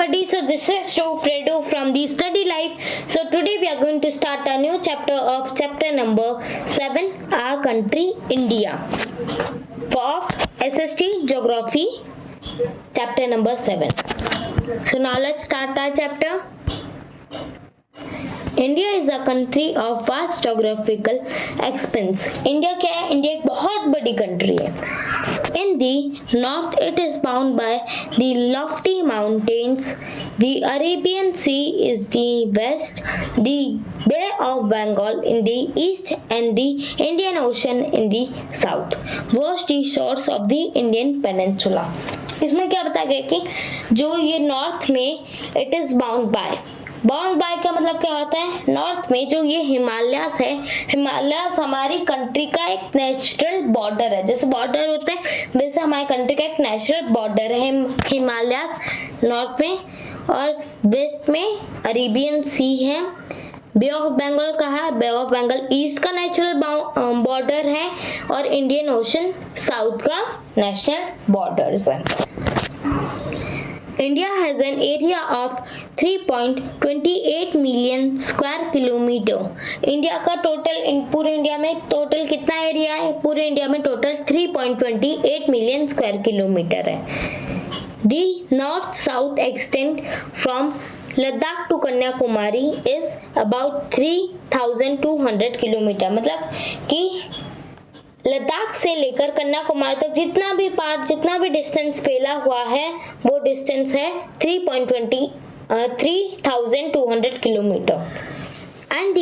Everybody, so this is Fredo from the Study Life. So today we are going to start a new chapter of chapter number 7, our country India, of SST Geography, chapter number 7. So now let's start our chapter. India is a country of vast geographical expanse. India क्या है? India एक बहुत बड़ी country है. In the north it is bound by the lofty mountains. The Arabian sea is the west, the bay of Bengal in the east and the Indian ocean in the south wash the shores of the Indian peninsula. इसमें क्या बताया गया कि जो ये north में it is bound bye का मतलब क्या होता है? नॉर्थ में जो ये हिमालयास है, हिमालयास हमारी कंट्री का एक नेचुरल बॉर्डर है. जैसे बॉर्डर होते हैं वैसे हमारी कंट्री का एक नेचुरल बॉर्डर है हिमालयास नॉर्थ में. और वेस्ट में अरेबियन सी है. बे ऑफ बंगाल कहा है? बे ऑफ बंगाल ईस्ट का नेचुरल बॉर्डर है और इंडियन ओशन साउथ का नेशनल बॉर्डर है. India has an area of 3.28 million square kilometer. India का टोटल पूरे इंडिया में टोटल कितना एरिया है? पूरे इंडिया में टोटल 3.28 मिलियन स्क्वायर किलोमीटर है. The north south extent from Ladakh to Kanyakumari is about 3,200 kilometre. मतलब कि लद्दाख से लेकर कन्याकुमारी तक जितना भी डिस्टेंस फैला हुआ है वो डिस्टेंस है 3,200 kilometre. And the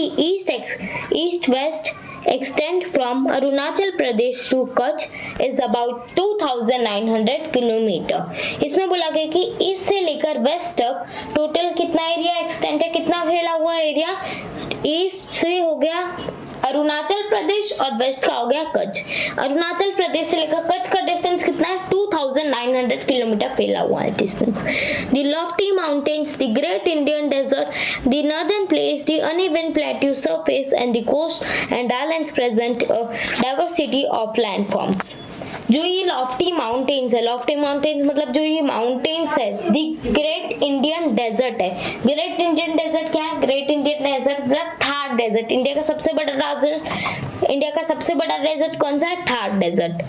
east west extend from Arunachal Pradesh to Kutch is about 2,900 kilometre. इसमें बोला गया कि ईस्ट से लेकर वेस्ट तक टोटल कितना एरिया एक्सटेंड है, कितना फैला हुआ एरिया? ईस्ट से हो गया अरुणाचल प्रदेश और वेस्ट का हो गया कच्छ. अरुणाचल प्रदेश से लेकर कच्छ का डिस्टेंस कितना है? 2,900 किलोमीटर फैला हुआ है distance. The lofty mountains, the great Indian desert, the northern plains, the uneven plateau surface and the coast and islands present a diversity of landforms. जो ये लॉफ्टी माउंटेन्स है, लॉफ्टी माउंटेन्स मतलब जो ये माउंटेन्स है, द ग्रेट इंडियन डेजर्ट है. Great Indian desert क्या है? ग्रेट इंडियन डेजर्ट मतलब थार डेजर्ट. इंडिया का सबसे बड़ा डेजर्ट कौन सा है? थार डेजर्ट.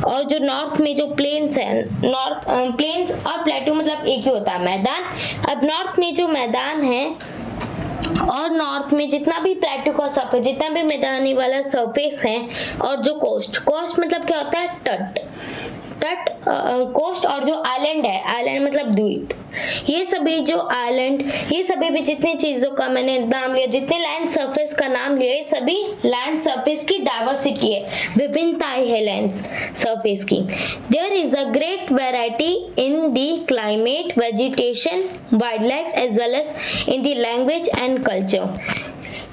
और जो नॉर्थ में जो प्लेन्स है, नॉर्थ प्लेन्स और प्लेट्यू मतलब एक ही होता है मैदान. अब नॉर्थ में जो मैदान है और नॉर्थ में जितना भी प्लेट्यू का सरफेस, जितना भी मैदानी वाला सरफेस है, और जो कोस्ट मतलब क्या होता है? तट कोस्ट. और जो आइलैंड है, आइलैंड मतलब द्वीप. ये सभी जो आइलैंड, ये सभी भी जितनी चीजों का मैंने नाम लिया, जितने लैंड सरफेस का नाम लिया, ये सभी लैंड सरफेस की डाइवर्सिटी है, विभिन्नताएं है लैंड सरफेस की. There is a great variety in the climate, vegetation, wild life as well as in the language and culture.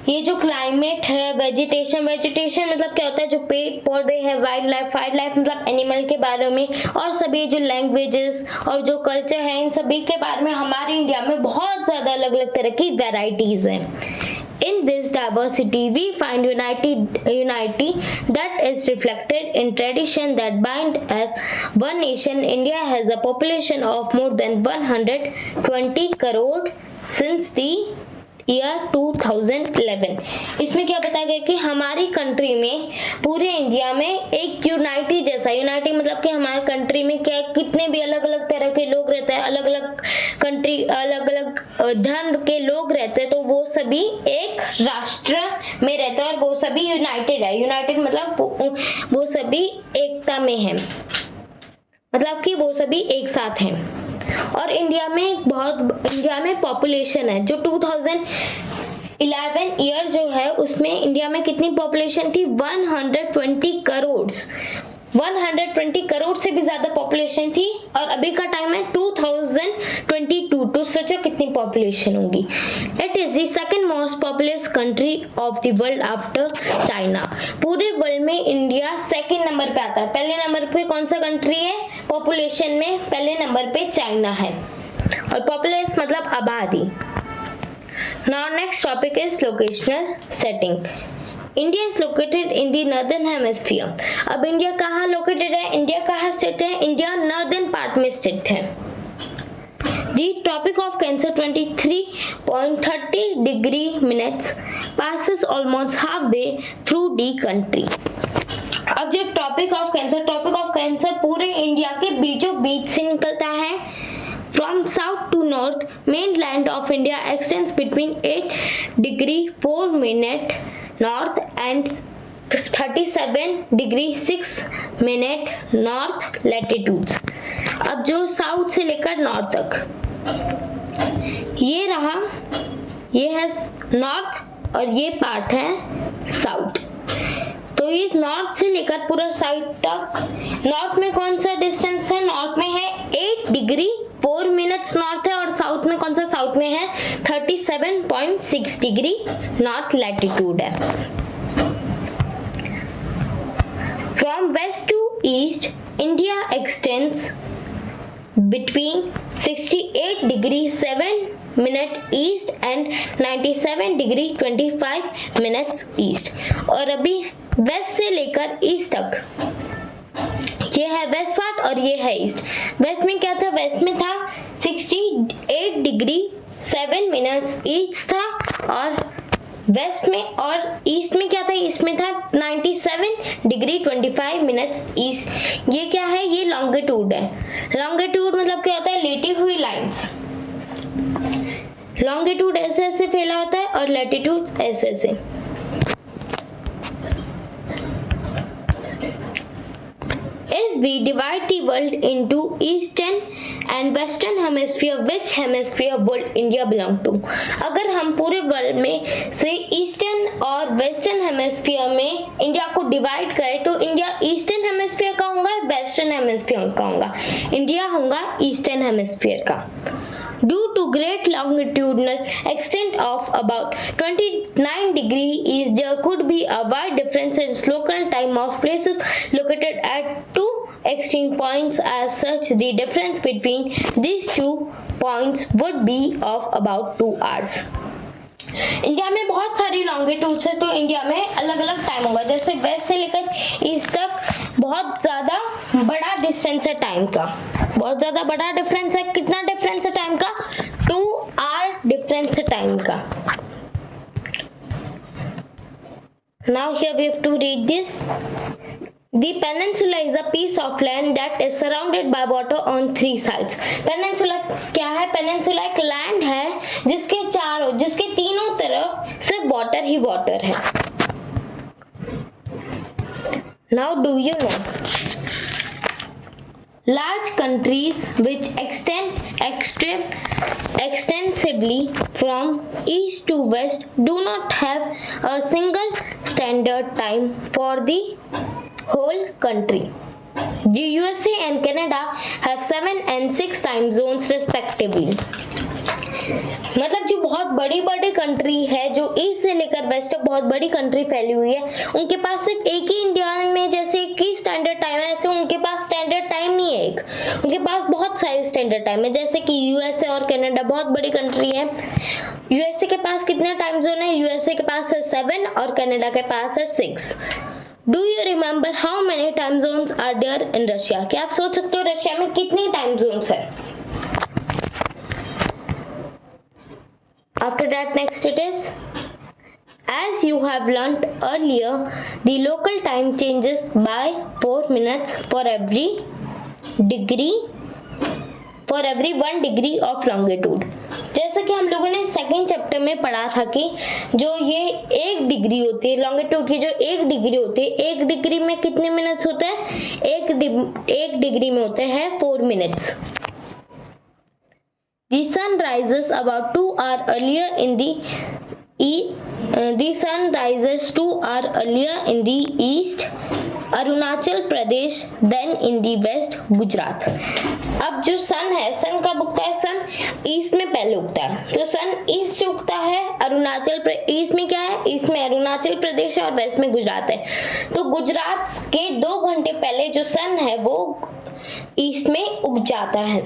ये जो क्लाइमेट है, वेजिटेशन मतलब क्या होता है? जो पेड़ पौधे हैं, वाइल्ड लाइफ मतलब एनिमल के बारे में, और सभी जो लैंग्वेजेस और जो कल्चर है, इन सभी के बारे में हमारे इंडिया में बहुत ज्यादा अलग अलग तरह की वेराइटीज हैं. In this diversity, we find unity that is reflected in tradition that bind as one nation. India has a population of more than 120 crore since the year 2011. इसमें क्या बताया गया कि हमारी कंट्री में, पूरे इंडिया में एक यूनाइटी मतलब कि हमारे कंट्री में क्या कितने भी अलग अलग तरह के लोग रहते हैं, अलग अलग कंट्री, अलग अलग धर्म के लोग रहते हैं, तो वो सभी एक राष्ट्र में रहते हैं और वो सभी यूनाइटेड है. यूनाइटेड मतलब वो सभी एकता में है, मतलब कि वो सभी एक साथ हैं. और इंडिया में पॉपुलेशन है जो 2011 ईयर जो है उसमें इंडिया में कितनी पॉपुलेशन थी? 120 करोड़. 120 करोड़ से भी ज्यादा पॉपुलेशन थी. और अभी का टाइम है 2022. तो सोचो कितनी पॉपुलेशन होगी. It is the second most populous country of the world after China. पूरे वर्ल्ड में इंडिया सेकंड नंबर पे आता है. पहले नंबर पे कौन सा कंट्री है पॉपुलेशन में? पहले नंबर पे चाइना है. और पॉपुलस मतलब आबादी. Now next topic is locational setting. India is located in the northern hemisphere. अब इंडिया कहाँ लोकेटेड है? इंडिया कहाँ स्थित है? इंडिया नॉर्दर्न पार्ट में स्थित है. The The Tropic of Cancer 23.30 degree minutes passes almost halfway through the country. अब जो ट्रॉपिक ऑफ कैंसर पूरे इंडिया के बीचों बीच से निकलता है. From south to north, mainland of India extends between 8 degree 4 minute north and 37 degree 6 minute north latitudes. अब जो साउथ से लेकर नॉर्थ तक ये रहा, ये है नॉर्थ और ये पार्ट है साउथ. तो ये नॉर्थ से लेकर पूरा साउथ तक, नॉर्थ में कौन सा डिस्टेंस है? नॉर्थ में है 8 डिग्री 4 मिनट्स नॉर्थ है, और साउथ में कौन सा? साउथ में है 37.6 डिग्री नॉर्थ लैटिट्यूड है. From west to east India extends between 68 degree 7 minute east and 97 degree 25 minutes east. और अभी वेस्ट से लेकर ईस्ट तक, ये है वेस्ट पार्ट और ये है ईस्ट. वेस्ट में क्या था? वेस्ट में था 68 डिग्री 7 मिनट्स ईस्ट था, और वेस्ट में, और ईस्ट में क्या था? ईस्ट में था 97 डिग्री 25 मिनट्स ईस्ट. ये क्या है? ये लॉन्गिट्यूड है. लॉन्गिट्यूड मतलब क्या होता है? लेटी हुई लाइंस. लॉन्गिट्यूड ऐसे ऐसे फैला होता है और लैटिट्यूड ऐसे ऐसे. If we divide the world into eastern and western hemisphere, which hemisphere would India belong to? अगर हम पूरे वर्ल्ड में से ईस्टर्न और वेस्टर्न हेमिस्फीयर में इंडिया को डिवाइड करें तो इंडिया ईस्टर्न हेमिस्फीयर का होगा, वेस्टर्न हेमिस्फीयर का होगा? इंडिया होगा ईस्टर्न हेमिस्फीयर का. Due to great longitudinal extent of about 29 degree east, there could be a wide difference in local time of places located at two extreme points. As such, the difference between these two points would be of about 2 hours. India में बहुत सारी longitudes है, तो India में अलग अलग time होगा. जैसे वेस्ट से लेकर ईस्ट तक बहुत ज़्यादा बड़ा डिस्टेंस है टाइम का, बहुत ज़्यादा बड़ा डिफरेंस है. कितना डिफरेंस है टाइम का? 2 आवर डिफरेंस है टाइम का. Now here we have to read this. The peninsula is a piece of land that is surrounded by water on 3 sides. Peninsula क्या है? Peninsula एक लैंड है जिसके तीनों तरफ सिर्फ वाटर ही वाटर है. Now do you know? Large countries which extend extensively from east to west do not have a single standard time for the whole country. The USA and Canada have 7 and 6 time zones respectively. मतलब जो बहुत बड़ी country है, जो east से लेकर waste तक बहुत बड़ी कंट्री फैली हुई है, उनके पास सिर्फ एक ही इंडिया में जैसे एक ही स्टैंडर्ड टाइम है, ऐसे उनके पास स्टैंडर्ड टाइम नहीं है एक, उनके पास बहुत सारे स्टैंडर्ड टाइम है. जैसे कि यूएसए और कनाडा बहुत बड़ी कंट्री है. यूएसए के पास कितने टाइम जोन है? यूएसए के पास है 7 और कनाडा के पास है 6. Do you remember how many time zones are there in Russia? क्या आप सोच सकते हो रशिया में कितनी टाइम जोन्स है? After that, next it is, as you have learnt earlier, the local time changes by 4 minutes for every 1 degree of longitude. जैसा कि हम लोगों ने सेकेंड चैप्टर में पढ़ा था कि जो ये 1 डिग्री होती है, लॉन्गिट्यूड की जो 1 डिग्री होती है, 1 डिग्री में कितने मिनट्स होते हैं? 1 डिग्री में होते हैं 4 minutes. The sun rises about 2 hours earlier in the east, Arunachal Pradesh, then in the west, Gujarat. अब जो सन है, सन कब उगता है? सन ईस्ट में पहले उगता है, तो सन ईस्ट से उगता है. ईस्ट में क्या है? ईस्ट में अरुणाचल प्रदेश है और वेस्ट में गुजरात है. तो गुजरात के 2 घंटे पहले जो सन है वो ईस्ट में उग जाता है.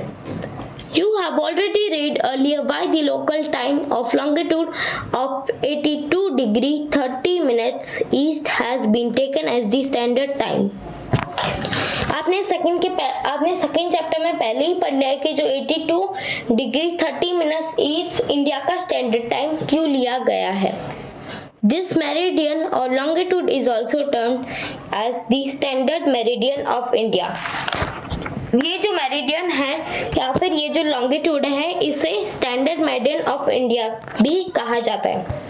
You have already read earlier why the local time of longitude of 82 degree 30 minutes east has been taken as the standard time. आपने सेकंड चैप्टर में पहले ही पढ़ लिया है कि जो 82 डिग्री 30 मिनट्स ईस्ट इंडिया का स्टैंडर्ड टाइम क्यों लिया गया है। दिस मेरिडियन और longitude is also termed as the standard meridian of India. ये जो मेरिडियन है या फिर ये जो लॉन्गिट्यूड है इसे स्टैंडर्ड मेरिडियन ऑफ इंडिया भी कहा जाता है।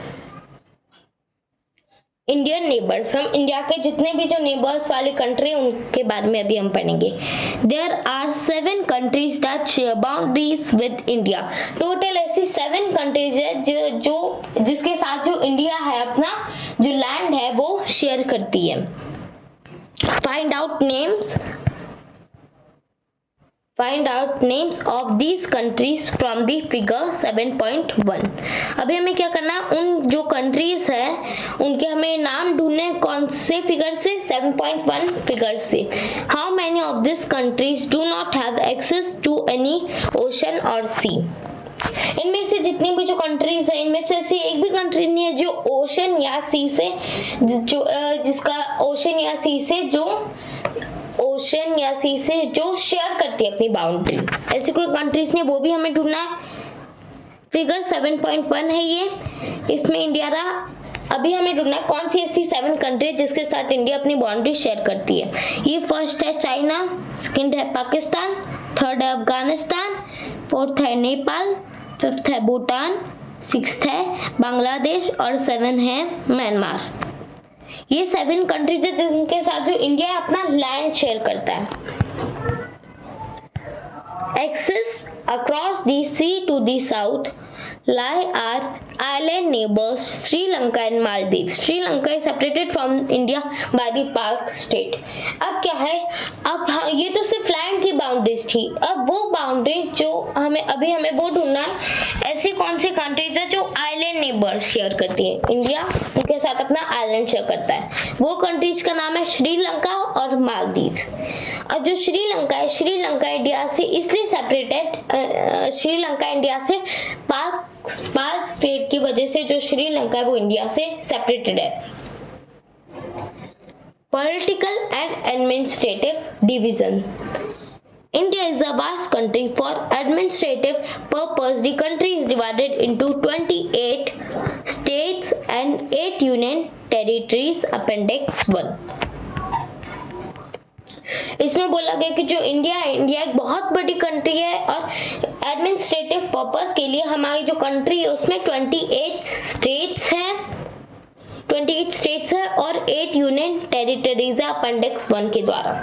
इंडियन नेबर्स, हम इंडिया के जितने भी जो नेबर्स वाली कंट्री उनके बारे में अभी हम पढ़ेंगे। There are 7 countries that share boundaries with India. Total ऐसी 7 कंट्रीज है जो जिसके साथ जो इंडिया है अपना जो लैंड है वो शेयर करती है। Find out names of these countries from the figure 7.1। अभी हमें क्या करना है, उन जो कंट्रीज है उनके हमें नाम ढूंढने कौन से फिगर से, 7.1 फिगर से। How many of these countries do not have access to any ocean or sea? इनमें से जितनी भी जो कंट्रीज है इनमें से ऐसी एक भी कंट्री नहीं है जो ओशन या सी से जिसका ओशन या सी से जो शेयर करती है अपनी बाउंड्री। ऐसी कोई कंट्रीज नहीं, वो भी हमें ढूंढना है। फिगर 7.1 है ये, इसमें इंडिया रहा। अभी हमें ढूंढना है कौन सी ऐसी 7 कंट्रीज जिसके साथ इंडिया अपनी बाउंड्री शेयर करती है। ये फर्स्ट है चाइना, सेकंड है पाकिस्तान, थर्ड है अफगानिस्तान, फोर्थ है नेपाल, फिफ्थ है भूटान, सिक्स्थ है बांग्लादेश और 7 है म्यांमार। ये 7 कंट्रीज है जिनके साथ जो इंडिया अपना लैंड शेयर करता है। Access across the sea to the south lie our island neighbors Sri Lanka and Maldives. Sri Lanka is separated from India by the Pak state. अब क्या है, अब ये तो सिर्फ लैंड की बाउंड्रीज थी। अब वो बाउंड्रीज जो हमें वो ढूंढना है, ऐसी कौन सी कंट्रीज है जो आइलैंड नेबर्स शेयर करती है। इंडिया उनके साथ अपना आइलैंड शेयर करता है। वो कंट्रीज का नाम है श्रीलंका और मालदीव्स। अब जो श्रीलंका है, श्रीलंका इंडिया से इसलिए सेपरेटेड, श्रीलंका इंडिया से पाक स्टेट की वजह से जो श्रीलंका है वो इंडिया से सेपरेटेड है। Political and administrative division. India is a vast country. For administrative purpose, the country is divided into 28 states and 8 union territories. Appendix 1। इसमें बोला गया कि जो इंडिया एक बहुत बड़ी कंट्री है और एडमिनिस्ट्रेटिव पर्पस के लिए हमारी जो कंट्री है उसमें 28 स्टेट्स है और 8 यूनियन टेरिटरीज है अपेंडिक्स 1 के द्वारा।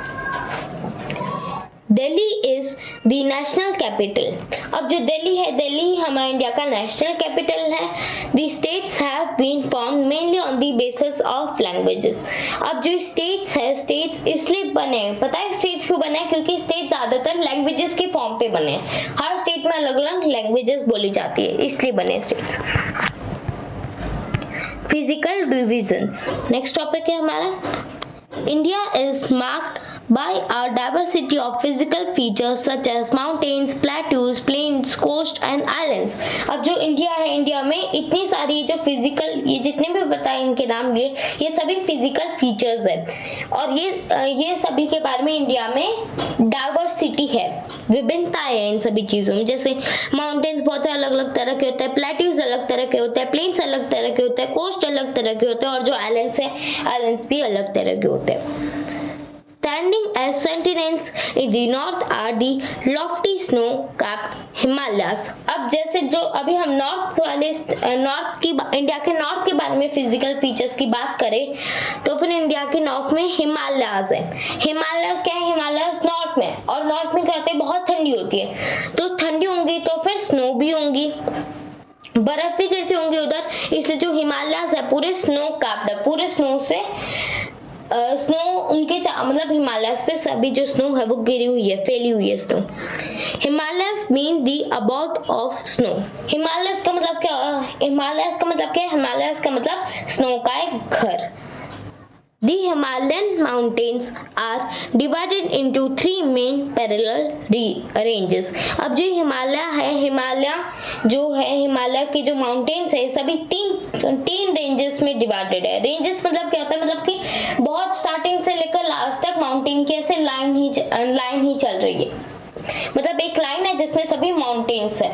Delhi is the national capital. अब जो दिल्ली है, दिल्ली हमारे इंडिया का नेशनल कैपिटल है। The states have been formed mainly on the basis of languages. अब जो स्टेट्स है, स्टेट्स इसलिए बने, पता है स्टेट्स क्यों बने, क्योंकि स्टेट ज्यादातर लैंग्वेजेस के फॉर्म पे बने। हर स्टेट में अलग अलग लैंग्वेजेस बोली जाती है, इसलिए बने states. Physical divisions. Next topic है हमारा। India is marked by our diversity of physical features such as mountains, plateaus, plains, coast and islands। अब जो इंडिया है, इंडिया में इतनी सारी जो फिजिकल, ये जितने भी बताए इनके नाम लिए, ये सभी फिजिकल फीचर्स है और ये सभी के बारे में इंडिया में डाइवर्सिटी है, विभिन्नता है इन सभी चीजों में। जैसे माउंटेन्स बहुत अलग अलग तरह के होते हैं, प्लेट्यूज अलग तरह के होते हैं, प्लेन्स अलग तरह के होते हैं, कोस्ट अलग तरह के होते हैं और जो आइलैंड्स है, आइलैंड्स भी अलग तरह के होते हैं। Standing as sentinels in the north are the lofty snow-capped Himalayas। अब जैसे जो अभी हम इंडिया के नॉर्थ के बारे में फिजिकल फीचर्स की बात करें तो फिर इंडिया के नॉर्थ में हिमालयाज है। हिमालयाज क्या है, हिमालयाज नॉर्थ में, और नॉर्थ में क्या होता है, बहुत ठंडी होती है। तो ठंडी होंगी तो फिर स्नो भी होंगी, बर्फ भी गिरती होंगी उधर, इसलिए जो हिमालयाज है पूरे स्नो कैप्ड है, पूरे स्नो से स्नो उनके मतलब हिमालयस पे सभी जो स्नो है वो गिरी हुई है, फैली हुई है snow. Himalayas mean the about of snow. Himalayas का मतलब क्या है, हिमालयस का मतलब स्नो का एक घर। The Himalayan mountains are divided into three main parallel ranges. अब जो हिमालय के जो माउंटेन्स है सभी तीन रेंजेस में डिवाइडेड है। रेंजेस मतलब क्या होता है, मतलब कि बहुत स्टार्टिंग से लेकर लास्ट तक माउंटेन की ऐसे लाइन ही चल रही है, मतलब एक लाइन है जिसमें सभी माउंटेन्स है।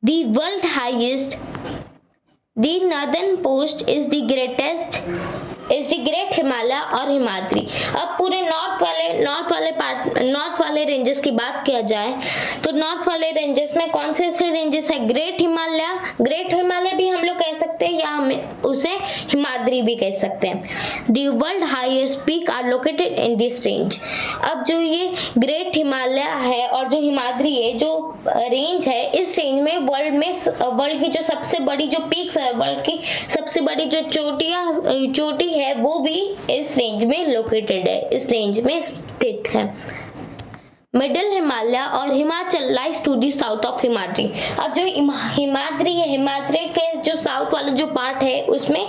The world highest, the northern post is the great Himalaya और हिमाद्री। अब पूरे नॉर्थ वाले रेंजेस की बात किया जाए तो नॉर्थ वाले रेंजेस में कौन से ऐसे रेंजेस है, ग्रेट हिमालय भी हम लोग कह सकते हैं या हम उसे हिमाद्री भी कह सकते हैं। The world highest peak are located in this range. अब जो ये ग्रेट हिमालय है और जो हिमाद्री है, जो रेंज है, इस रेंज में वर्ल्ड की जो सबसे बड़ी जो पीक्स है, वर्ल्ड की सबसे बड़ी जो चोटी है वो भी इस रेंज में लोकेटेड है, इस रेंज में स्थित है। मिडिल हिमालय और Himachal lies to the south of Himadri. अब जो हिमाद्री है, हिमाद्री के जो साउथ वाला जो पार्ट है उसमें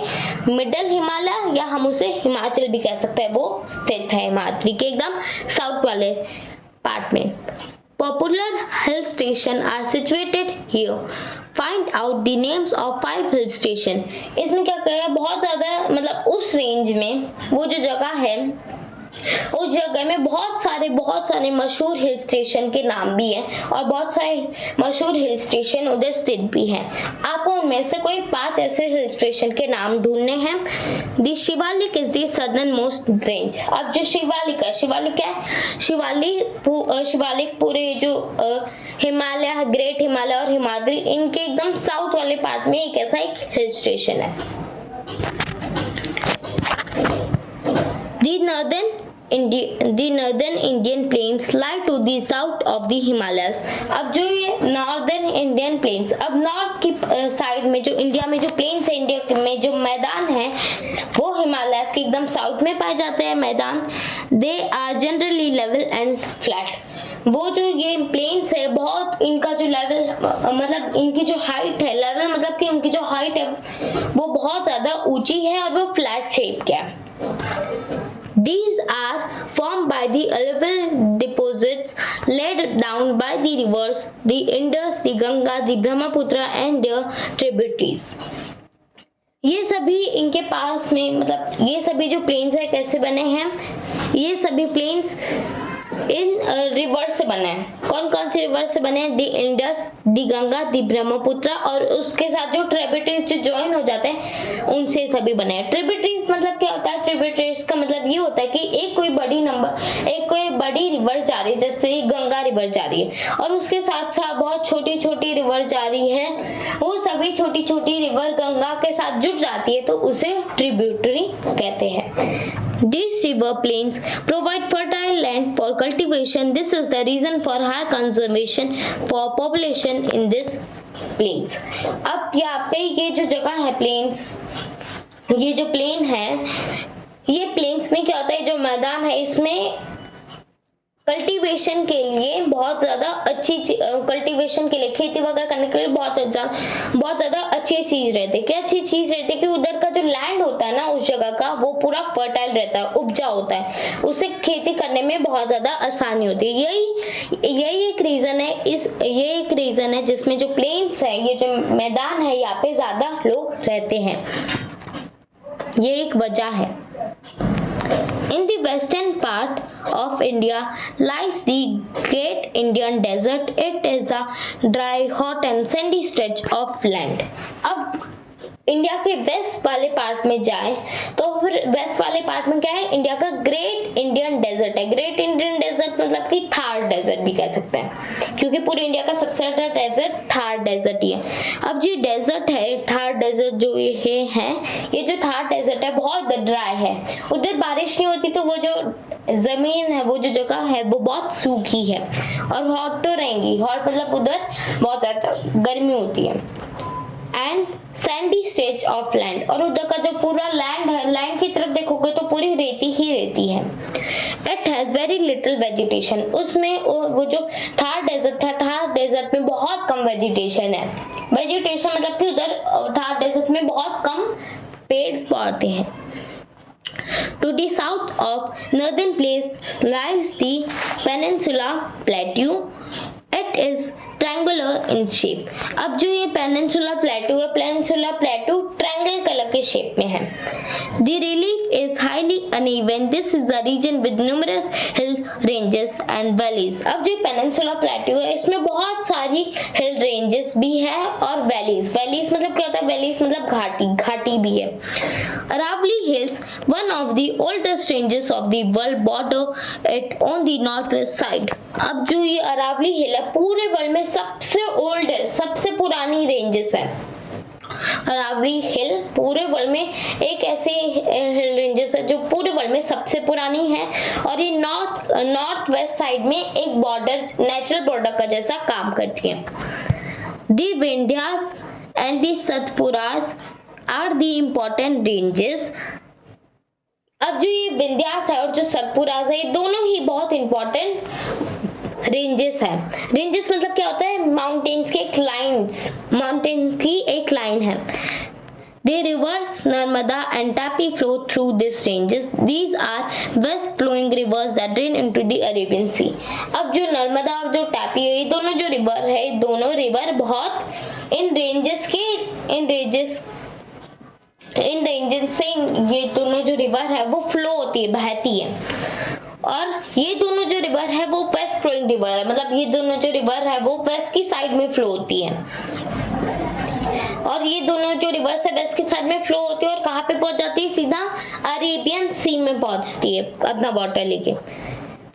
मिडिल हिमालय या हम उसे हिमाचल भी कह सकते हैं, वो स्थित है हिमाद्री के एकदम साउथ वाले पार्ट में। Popular hill station are situated here. Find out the names of 5 hill station. इसमें क्या कहेगा, बहुत ज़्यादा मतलब उस रेंज में वो जो जगह है, उस जगह में बहुत सारे मशहूर हिल स्टेशन के नाम भी हैं और बहुत सारे मशहूर हिल स्टेशन उधर स्थित भी हैं। आपको उनमें से कोई 5 ऐसे हिल स्टेशन के नाम ढूंढने हैं। The Shivalik is the southern most range. अब जो शिवालिक है, शिवालिक पूरे जो हिमालय, ग्रेट हिमालय और हिमाद्री, इनके एकदम साउथ वाले पार्ट में एक ऐसा एक हिल स्टेशन है। The northern Indian plains lie to the south of the Himalayas. अब जो ये नॉर्दर्न इंडियन प्लेन्स, अब नॉर्थ की साइड में जो इंडिया में जो प्लेन्स है, इंडिया में जो मैदान है वो हिमालयस के एकदम साउथ में पाए जाते हैं मैदान। They are generally level and flat. वो जो ये प्लेन्स है बहुत, इनका जो लेवल मतलब इनकी जो हाइट है, लेवल मतलब कि उनकी जो हाइट है वो बहुत ज़्यादा ऊंची है और वो फ्लैट शेप के है। These are formed by the alluvial deposits laid down by the rivers, the Indus, the Ganga, the Brahmaputra and their tributaries. ये सभी इनके पास में, मतलब ये सभी जो प्लेन्स है कैसे बने हैं, ये सभी प्लेन्स इन रिवर से बने हैं। कौन कौन से रिवर से बने हैं? दी इंडस, दी गंगा, दी ब्रह्मपुत्र और उसके साथ जो ट्रिब्यूटरीज जो ज्वाइन हो जाते हैं उनसे सभी बने हैं। ट्रिब्यूटरीज मतलब क्या होता है? ट्रिब्यूटरीज का मतलब ये होता है कि एक कोई बड़ी रिवर जा रही है, जैसे गंगा रिवर जा रही है और उसके साथ साथ बहुत छोटी छोटी रिवर जा रही है, वो सभी छोटी छोटी रिवर गंगा के साथ जुड़ जाती है तो उसे ट्रिब्यूटरी कहते हैं। These river plains provide fertile land for cultivation. This is the reason for high conservation for population in this plains. अब यहाँ पे ये जो जगह है प्लेन्स, ये जो प्लेन है, ये प्लेन्स में क्या होता है, जो मैदान है इसमें कल्टीवेशन के लिए बहुत ज़्यादा अच्छी कल्टीवेशन के लिए, खेती वगैरह करने के लिए बहुत ज़्यादा अच्छी चीज़ रहती है। क्या अच्छी चीज़ रहती है कि उधर का जो लैंड होता है ना उस जगह का, वो पूरा फर्टाइल रहता है, उपजाऊ होता है, उससे खेती करने में बहुत ज़्यादा आसानी होती है। यही एक रीज़न है जिसमें जो प्लेन्स है, ये जो मैदान है, यहाँ पे ज़्यादा लोग रहते हैं, ये एक वजह है। In the western part of India lies the Great Indian Desert. It is a dry, hot and sandy stretch of land. अब इंडिया के वेस्ट वाले पार्ट में जाए तो फिर वेस्ट वाले पार्ट में क्या है? इंडिया का ग्रेट इंडियन डेजर्ट है। ग्रेट इंडियन डेजर्ट मतलब कि थार डेजर्ट भी कह सकते हैं, क्योंकि पूरे इंडिया का सबसे बड़ा डेजर्ट थार डेजर्ट ही है। अब जो डेजर्ट है, थार डेजर्ट जो ये है, ये जो थार डेजर्ट है बहुत ड्राई है, उधर बारिश नहीं होती तो वो जो जमीन है, वो जो जगह है वो बहुत सूखी है और हॉट तो रहेंगी, हॉट मतलब उधर बहुत ज्यादा गर्मी होती है। And Sandy stretch of land, और उधर का जो पूरा लैंड है, लैंड की तरफ देखोगे तो पूरी रेती ही रेती है। It has very little vegetation, उसमें वो जो थार डेजर्ट है, थार डेजर्ट में बहुत कम वेजिटेशन है। वेजिटेशन मतलब कि उधर थार डेजर्ट में बहुत कम पेड़ पौधे हैं। To the south of northern place lies the Peninsula Plateau. It is triangular in shape. अब जो ये पेनिनसुला प्लेटू है, पेनिनसुला प्लेटू ट्रायंगल कलर के शेप में है। The relief is highly uneven. This is the region with numerous hill ranges and valleys. अब जो peninsula प्लेटू है इसमें बहुत सारी हिल रेंजेस भी है और वैलीज। वैलीज मतलब क्या होता है? वैलीज मतलब घाटी, घाटी भी है। Aravalli Hills, one of the oldest ranges of the world, border it on the northwest side. अब जो ये अरावली हिल है पूरे वर्ल्ड में सबसे ओल्ड है, सबसे पुरानी रेंजेस है। अरावली हिल पूरे वर्ल्ड में एक ऐसे हिल रेंजेस है जो पूरे वर्ल्ड में सबसे पुरानी है और ये नॉर्थ वेस्ट साइड में एक बॉर्डर, नेचुरल बॉर्डर का जैसा काम करती है। The Vindhyas and the Satpuras are the important ranges. अब जो ये विंध्यास है और जो सतपुरास है ये दोनों ही बहुत इंपॉर्टेंट रेंजेस है। रेंजेस मतलब क्या होता है? माउंटेन्स के एक लाइन्स, माउंटेन की एक लाइन है। The rivers Narmada and Tapi flow through these ranges. These are west flowing rivers that drain into the Arabian Sea. अब जो नर्मदा और जो टापी है ये दोनों जो रिवर है, ये दोनों रिवर बहुत इन रेंजेस से ये दोनों जो रिवर है वो फ्लो होती है, बहती है। और ये दोनों जो रिवर है वो वेस्ट फ्लोइंग रिवर है, मतलब ये दोनों जो रिवर है वो वेस्ट की साइड में फ्लो होती है। और ये दोनों जो रिवर्स है वेस्ट की साइड में फ्लो होती है और कहाँ पे पहुंच जाती है? सीधा अरेबियन सी में पहुंचती है अपना वाटर लेके।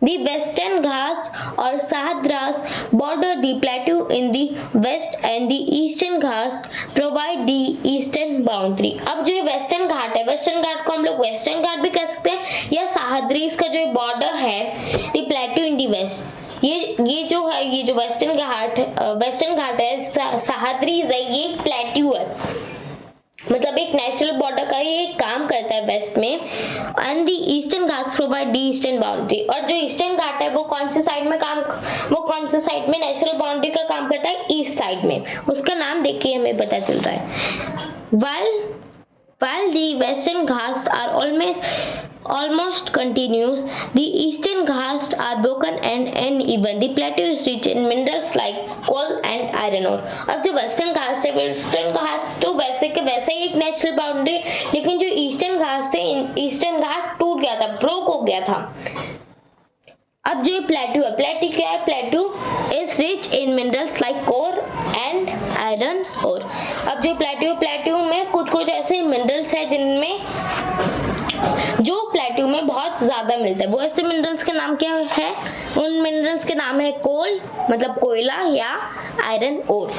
The Western Ghats or Sahadras border the plateau in the west and the Eastern Ghats provide the eastern boundary. अब जो ये वेस्टर्न घाट है, वेस्टर्न घाट को हम लोग वेस्टर्न घाट भी कह सकते हैं या सहाद्रीज का जो बॉर्डर है the plateau in the west, ये जो है, ये जो वेस्टर्न घाट है, सहाद्रीज है, ये प्लेट्यू है, मतलब एक नेचुरल बॉर्डर का ये काम करता है वेस्ट में। And the eastern Ghats provide the eastern boundary. और जो ईस्टर्न घाट है वो कौन से साइड में नेचुरल बाउंड्री का काम करता है? ईस्ट साइड में। उसका नाम देख के हमें पता चल रहा है। While the western Ghats are almost continuous, the eastern Ghats are broken and uneven. The plateau is rich in minerals like coal and iron ore. अब जो वेस्टर्न घाट्स है, वेस्टर्न घाट्स तो वैसे के वैसे ही एक नेचुरल बाउंड्री, लेकिन जो ईस्टर्न घाट्स थे, ईस्टर्न घाट टूट गया था, ब्रोक हो गया था। अब जो प्लेट्यू है, प्लेट्यू क्या है? Plateau is rich in minerals like coal and iron ore. अब जो प्लेट्यू में कुछ ऐसे मिनरल्स है जिनमें जो प्लेट्यू में बहुत ज्यादा मिलता है। वो ऐसे मिनरल्स के नाम क्या है? उन मिनरल्स के नाम है कोल मतलब कोयला या iron ore.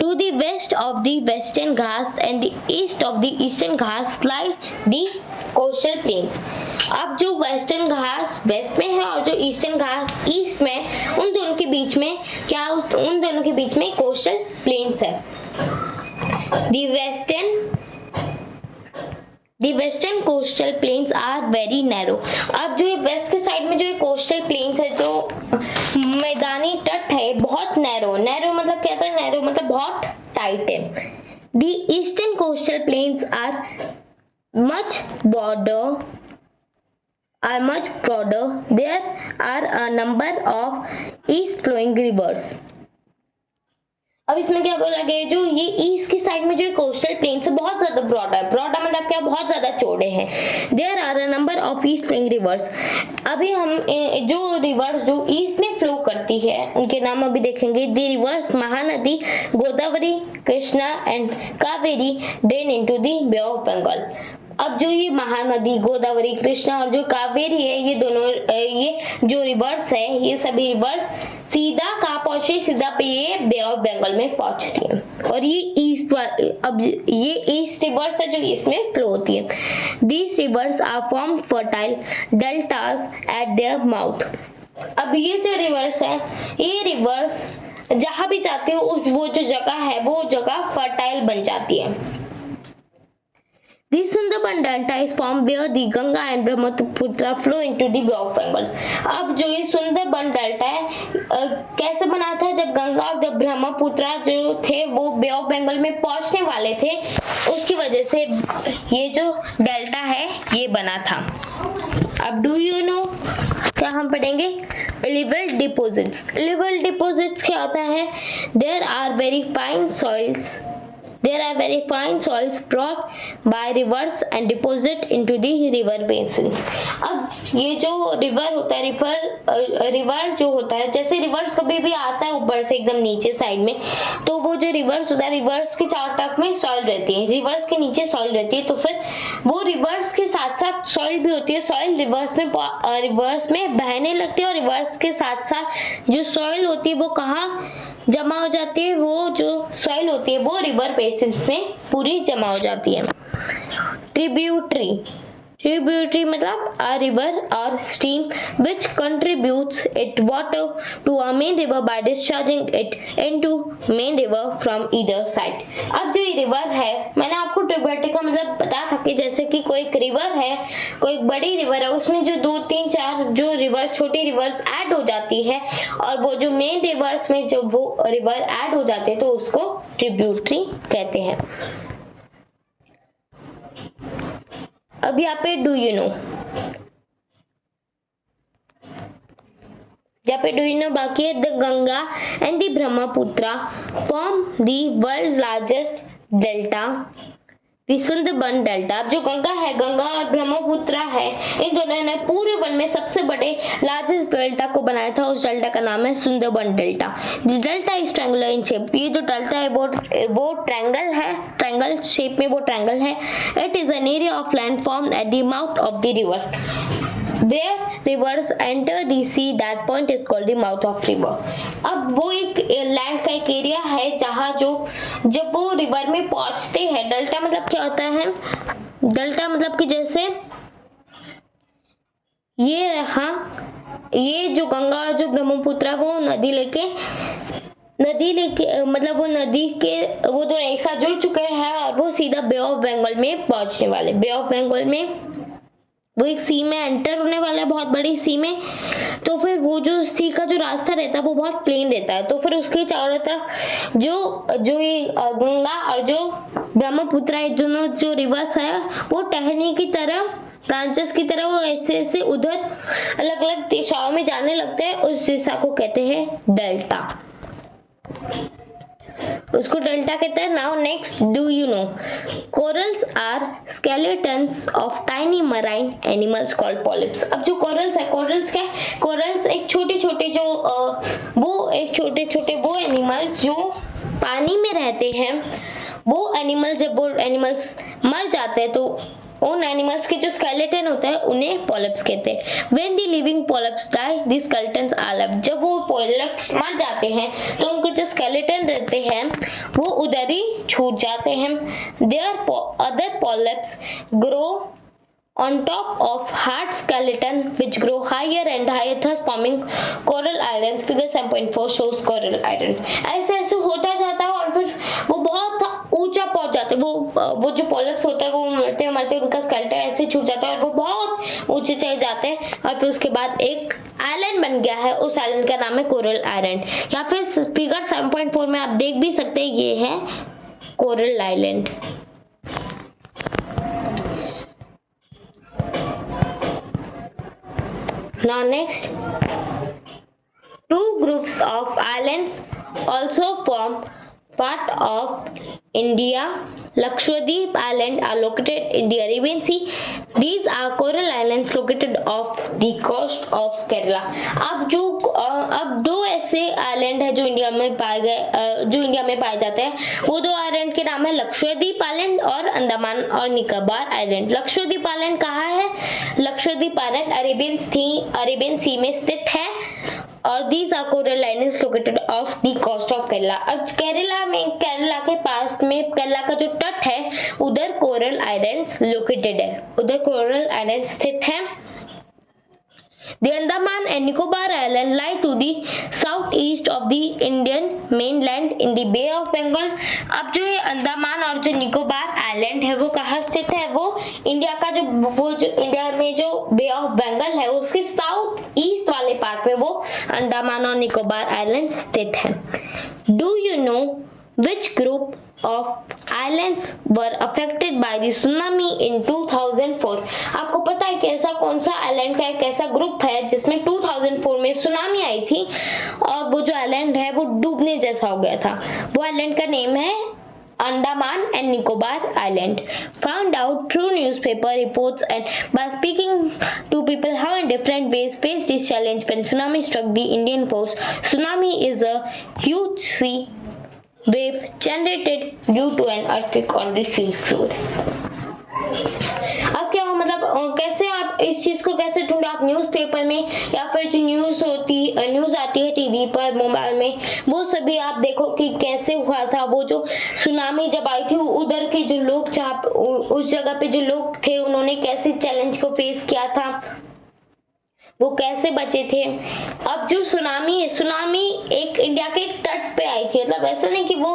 To the west of the western Ghats and the east of the eastern Ghats lie the coastal plains. अब जो वेस्टर्न घाट्स वेस्ट में है और जो ईस्टर्न घाट्स ईस्ट में, उन दोनों के बीच में क्या? उन दोनों के बीच में कोस्टल प्लेन्स है। The western coastal plains are very narrow. अब जो वेस्ट के साइड में जो कोस्टल प्लेन्स है, जो मैदानी तट है, बहुत नैरो मतलब क्या था? नैरो मतलब बहुत टाइट है। The eastern coastal plains are much broader. There are a number of east flowing rivers. अब इसमें क्या बोला गया? जो ये ईस्ट की साइड में जो कोस्टल प्लेन्स है बहुत ज्यादा ब्रॉड मतलब क्या? बहुत ज्यादा चौड़े हैं। There are a number of east flowing rivers. अभी हम जो रिवर्स जो ईस्ट में फ्लो करती है उनके नाम अभी देखेंगे। The rivers Mahanadi Godavari, Krishna and Kaveri drain into the bay of Bengal. अब जो ये महानदी गोदावरी, कृष्णा और जो कावेरी है, ये दोनों ये जो रिवर्स है, ये सभी रिवर्स सीधा कहाँ पहुंचे? सीधा पे ये बे ऑफ बंगाल में पहुंचती है। और ये ईस्ट रिवर्स है जो ईस्ट में फ्लो होती है। These rivers are form fertile deltas at their mouth. अब ये जो रिवर्स है, ये रिवर्स जहां भी जाती है वो जो जगह है वो जगह फर्टाइल बन जाती है। The Sundarban Delta is formed where the Ganga and Brahmaputra flow into the Bay of Bengal. अब जो ये सुंदरबन डेल्टा है कैसे बना था? जब गंगा और जब ब्रह्मपुत्र जो थे वो बे ऑफ बंगाल में पहुंचने वाले थे, उसकी वजह से ये जो डेल्टा है ये बना था। अब डू यू नो क्या हम पढ़ेंगे? Alluvial deposits. एलिवल डिपॉजिट्स क्या होता है? There are very fine soils brought by rivers and deposit into the river basins। अब ये जो रिवर होता है, रिवर जो होता है, जैसे रिवर्स कभी भी आता है ऊपर से एकदम नीचे साइड में, तो वो जो रिवर्स होता है, रिवर्स के चारों तरफ में सॉइल रहती है, रिवर्स के नीचे सॉइल रहती है, तो फिर वो रिवर्स के साथ साथ सॉइल भी होती है। सॉइल रिवर्स में बहने लगती है और रिवर्स के साथ साथ जो सॉइल होती है वो कहाँ जमा हो जाती है? वो जो सॉइल होती है वो रिवर बेसिन में पूरी जमा हो जाती है। ट्रिब्यूटरी मतलब a river or stream which contributes its water to a main river by discharging it into main river from either side। अब जो ये रिवर है, मैंने आपको ट्रिब्यूटरी का मतलब बताया था कि जैसे कि कोई एक रिवर है, कोई एक बड़ी रिवर है, उसमें जो 2 3 4 जो रिवर छोटी रिवर्स ऐड हो जाती है और वो जो मेन रिवर्स में जब वो रिवर ऐड हो जाते हैं तो उसको ट्रिब्यूटरी कहते हैं। अब यहाँ पे डू यू नो, यहाँ पे डू यू नो बाकी है। The Ganga and the Brahmaputra form the world largest delta, the Sundarban delta. अब जो गंगा है, गंगा और ब्रह्मपुत्र है, इन दोनों ने पूरे वर्ल्ड में सबसे बड़े लार्जेस्ट डेल्टा को बनाया था। उस डेल्टा का नाम है Sundarban delta. The delta is triangular in shape. ये जो डेल्टा है वो ट्रायंगल है, ट्रायंगल शेप में वो ट्रायंगल है। It is an area of land formed at the mouth of the river where rivers enter the sea, that point is called the mouth of river। अब वो एक land का एक area है जहाँ जो जब वो रिवर में पहुंचते हैं, डेल्टा मतलब क्या होता है? डेल्टा मतलब कि जैसे ये रहा, ये जो गंगा और जो ब्रह्मपुत्र वो नदी लेके मतलब वो नदी के वो दोनों एक साथ जुड़ चुके हैं और वो सीधा बे ऑफ बंगाल में पहुंचने वाले। बे ऑफ बंगाल में वो एक सी में एंटर होने वाला है, बहुत बड़ी सी में। तो फिर वो जो सी का जो रास्ता रहता है वो बहुत प्लेन रहता है, तो फिर उसके चारों तरफ जो ये गंगा और जो ब्रह्मपुत्र है, दोनों जो रिवर्स है वो टहनी की तरह, ब्रांचेस की तरह वो ऐसे ऐसे उधर अलग अलग दिशाओं में जाने लगते हैं। उस दिशा को कहते हैं डेल्टा, उसको डेल्टा कहते हैं। Now next, do you know corals are skeletons of tiny marine animals called polyps. अब जो कोरल्स है, कोरल्स क्या है? कोरल्स एक छोटे छोटे वो एनिमल्स जो पानी में रहते हैं, वो एनिमल जब वो एनिमल्स मर जाते हैं तो उन एनिमल्स के जो स्केलेटन होता है उन्हें पॉलिप्स कहते हैं। When the living polyps die, the skeletons are left। जब वो पॉलिप्स मर जाते हैं तो उनके जो स्केलेटन रहते हैं वो उधर ही छूट जाते हैं। Their other polyps grow on top of hard skeleton which grow higher and higher, thus forming coral islands। Figure 7.4 shows coral island। ऐसे ऐसे होता जाता है और फिर वो बहुत ऊंचा पहुंच जाते हैं। वो जो पॉलिप्स होता है वो मरते मरते उनका स्केलेटन ऐसे छूट जाता है और वो बहुत ऊंचे चले जाते हैं और फिर उसके बाद एक आइलैंड बन गया है। उस आइलैंड का नाम है कोरल आइलैंड, या फिर फिगर 7.4 में आप देख भी सकते हैं, ये है coral island. Now next, 2 groups of islands also form part of India. Lakshadweep Island are located in the Arabian Sea. These are coral islands located off the coast of Kerala। अब 2 ऐसे आइलैंड है जो India में पाए जाते हैं। वो 2 island के नाम है लक्षद्वीप आइलैंड और अंडमान और निकोबार आइलैंड। लक्षद्वीप आइलैंड कहाँ है? लक्षद्वीप आइलैंड अरेबियन सी में स्थित है और these are coral islands located off the coast of Kerala. अब केरला के पास में केरला का जो तट है उधर कोरल आइलैंड्स लोकेटेड है, उधर कोरल आइलैंड स्थित है। The Andaman and Nicobar Island lie to the southeast of the Indian mainland in the Bay of Bengal. अब जो ये अंडमान और जो निकोबार आइलैंड है वो कहाँ स्थित है? वो इंडिया का जो इंडिया में जो बे ऑफ बंगाल है उसके साउथ ईस्ट वाले पार्ट में वो अंडमान और निकोबार आइलैंड स्थित है। Do you know which group of islands were affected by the tsunami in 2004? आपको पता है कि ऐसा कौन सा आइलैंड का एक ऐसा ग्रुप है जिसमें 2004 में सुनामी आई थी और वो जो आइलैंड है वो डूबने जैसा हो गया था। वो आइलैंड का नेम है Andaman and Nicobar Island. Found out through newspaper reports and by speaking to people how in different ways faced this challenge when tsunami struck the Indian coast. Tsunami is a huge sea wave generated due to an earthquake on the sea floor. अब क्या मतलब कैसे आप इस चीज को कैसे ढूंढे? आप न्यूज़पेपर में या फिर जो न्यूज़ आती है टीवी पर, मोबाइल में, वो सभी आप देखो कि कैसे हुआ था। वो जो सुनामी जब आई थी उधर के जो लोग उस जगह पे जो लोग थे उन्होंने कैसे चैलेंज को फेस किया था, वो कैसे बचे थे। अब जो सुनामी है, सुनामी एक इंडिया के एक तट पे आई थी। मतलब ऐसा नहीं कि वो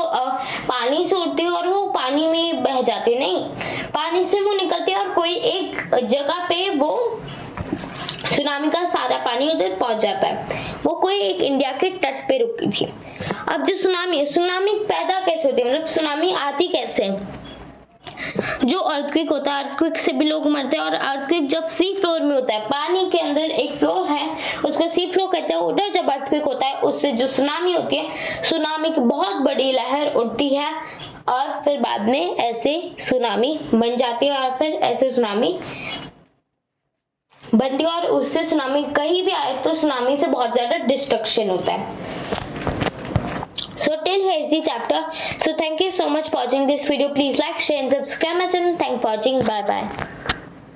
पानी से उठती और वो पानी में बह जाते, नहीं, पानी से वो निकलते और कोई एक जगह पे वो सुनामी का सारा पानी उधर पहुंच जाता है। वो कोई एक इंडिया के तट पे रुकी थी। अब जो सुनामी पैदा कैसे होती है, मतलब सुनामी आती कैसे? जो अर्थक्वेक होता है, अर्थक्वेक से भी लोग मरते हैं और अर्थक्वेक जब सी फ्लोर में होता है, पानी के अंदर एक फ्लोर है उसको सी फ्लोर कहते हैं, उधर जब अर्थक्वेक होता है उससे जो सुनामी होती है, सुनामी की बहुत बड़ी लहर उठती है और फिर बाद में ऐसे सुनामी बन जाती है और फिर ऐसे सुनामी बनती है और उससे सुनामी कहीं भी आए तो सुनामी से बहुत ज्यादा डिस्ट्रक्शन होता है। So till here is the chapter. So thank you so much for watching this video. Please like, share and subscribe my channel. Thanks for watching. Bye bye.